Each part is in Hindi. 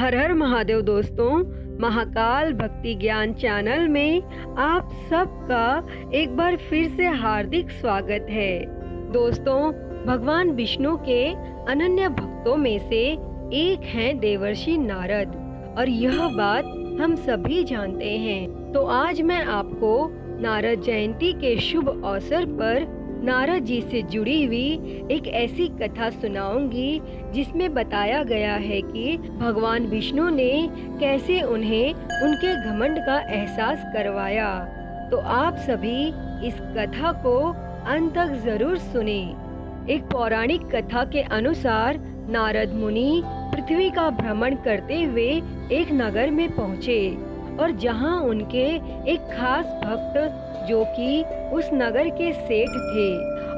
हर हर महादेव दोस्तों, महाकाल भक्ति ज्ञान चैनल में आप सबका एक बार फिर से हार्दिक स्वागत है। दोस्तों, भगवान विष्णु के अनन्य भक्तों में से एक हैं देवर्षि नारद और यह बात हम सभी जानते हैं। तो आज मैं आपको नारद जयंती के शुभ अवसर पर नारद जी से जुड़ी हुई एक ऐसी कथा सुनाऊंगी जिसमें बताया गया है कि भगवान विष्णु ने कैसे उन्हें उनके घमंड का एहसास करवाया। तो आप सभी इस कथा को अंत तक जरूर सुने। एक पौराणिक कथा के अनुसार नारद मुनि पृथ्वी का भ्रमण करते हुए एक नगर में पहुँचे और जहाँ उनके एक खास भक्त जो कि उस नगर के सेठ थे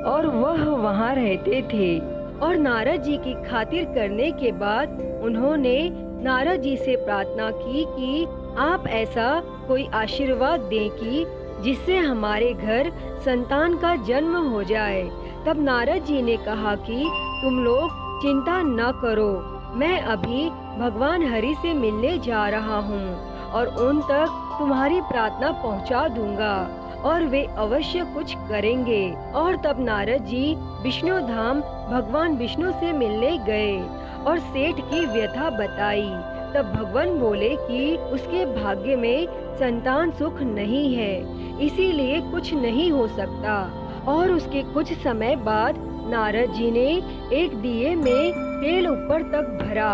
और वह वहाँ रहते थे और नारद जी की खातिर करने के बाद उन्होंने नारद जी से प्रार्थना की कि आप ऐसा कोई आशीर्वाद दें कि जिससे हमारे घर संतान का जन्म हो जाए। तब नारद जी ने कहा कि तुम लोग चिंता न करो, मैं अभी भगवान हरि से मिलने जा रहा हूँ और उन तक तुम्हारी प्रार्थना पहुँचा दूंगा और वे अवश्य कुछ करेंगे। और तब नारद जी विष्णु धाम भगवान विष्णु से मिलने गए और सेठ की व्यथा बताई। तब भगवान बोले कि उसके भाग्य में संतान सुख नहीं है, इसीलिए कुछ नहीं हो सकता। और उसके कुछ समय बाद नारद जी ने एक दिए में तेल ऊपर तक भरा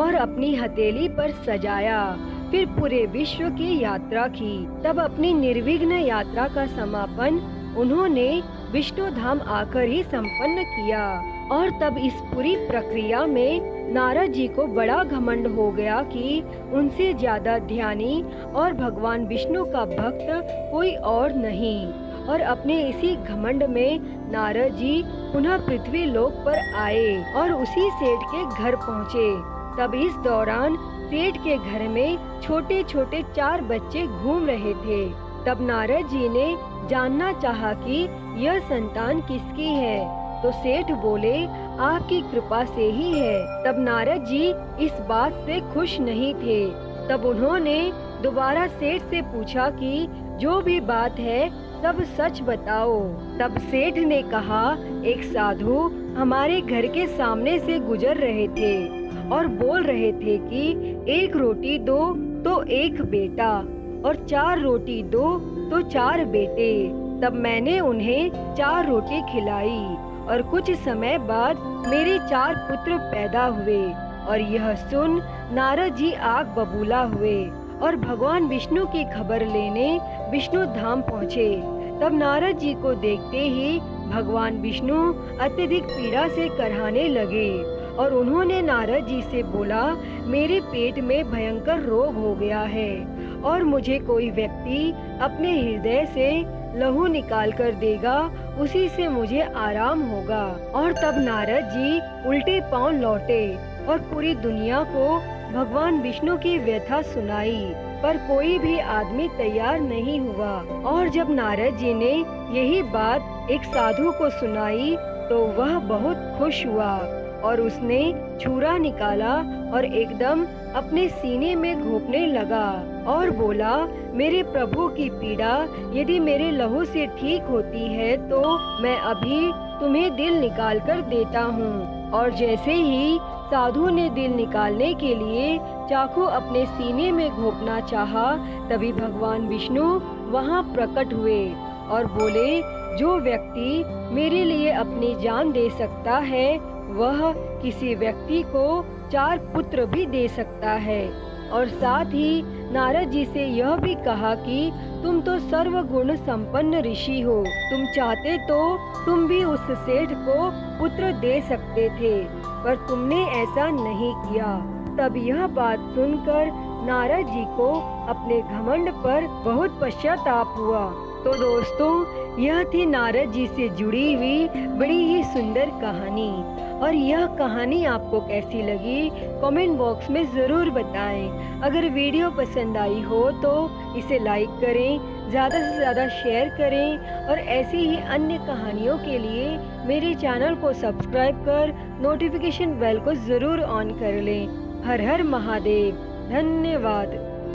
और अपनी हथेली पर सजाया, फिर पूरे विश्व की यात्रा की। तब अपनी निर्विघ्न यात्रा का समापन उन्होंने विष्णु धाम आकर ही संपन्न किया। और तब इस पूरी प्रक्रिया में नारद जी को बड़ा घमंड हो गया कि उनसे ज्यादा ध्यानी और भगवान विष्णु का भक्त कोई और नहीं। और अपने इसी घमंड में नारद जी पुनः पृथ्वी लोक पर आए और उसी सेठ के घर पहुँचे। तब इस दौरान सेठ के घर में छोटे छोटे 4 बच्चे घूम रहे थे। तब नारद जी ने जानना चाहा कि यह संतान किसकी है, तो सेठ बोले आपकी कृपा से ही है। तब नारद जी इस बात से खुश नहीं थे। तब उन्होंने दोबारा सेठ से पूछा कि जो भी बात है सब सच बताओ। तब सेठ ने कहा एक साधु हमारे घर के सामने से गुजर रहे थे और बोल रहे थे कि 1 रोटी दो तो 1 बेटा और 4 रोटी दो तो 4 बेटे। तब मैंने उन्हें 4 रोटी खिलाई और कुछ समय बाद मेरे 4 पुत्र पैदा हुए। और यह सुन नारद जी आग बबूला हुए और भगवान विष्णु की खबर लेने विष्णु धाम पहुँचे। तब नारद जी को देखते ही भगवान विष्णु अत्यधिक पीड़ा से करहाने लगे और उन्होंने नारद जी से बोला मेरे पेट में भयंकर रोग हो गया है और मुझे कोई व्यक्ति अपने हृदय से लहू निकाल कर देगा, उसी से मुझे आराम होगा। और तब नारद जी उल्टे पांव लौटे और पूरी दुनिया को भगवान विष्णु की व्यथा सुनाई, पर कोई भी आदमी तैयार नहीं हुआ। और जब नारद जी ने यही बात एक साधु को सुनाई तो वह बहुत खुश हुआ और उसने छुरा निकाला और एकदम अपने सीने में घोंपने लगा और बोला मेरे प्रभु की पीड़ा यदि मेरे लहू से ठीक होती है तो मैं अभी तुम्हें दिल निकाल कर देता हूँ। और जैसे ही साधु ने दिल निकालने के लिए चाकू अपने सीने में घोंपना चाहा, तभी भगवान विष्णु वहाँ प्रकट हुए और बोले जो व्यक्ति मेरे लिए अपनी जान दे सकता है वह किसी व्यक्ति को 4 पुत्र भी दे सकता है। और साथ ही नारद जी से यह भी कहा कि तुम तो सर्वगुण संपन्न ऋषि हो, तुम चाहते तो तुम भी उस सेठ को पुत्र दे सकते थे, पर तुमने ऐसा नहीं किया। तब यह बात सुनकर नारद जी को अपने घमंड पर बहुत पश्चाताप हुआ। तो दोस्तों, यह थी नारद जी से जुड़ी हुई बड़ी ही सुंदर कहानी। और यह कहानी आपको कैसी लगी कमेंट बॉक्स में ज़रूर बताएं। अगर वीडियो पसंद आई हो तो इसे लाइक करें, ज़्यादा से ज़्यादा शेयर करें और ऐसी ही अन्य कहानियों के लिए मेरे चैनल को सब्सक्राइब कर नोटिफिकेशन बेल को ज़रूर ऑन कर लें। हर हर महादेव। धन्यवाद।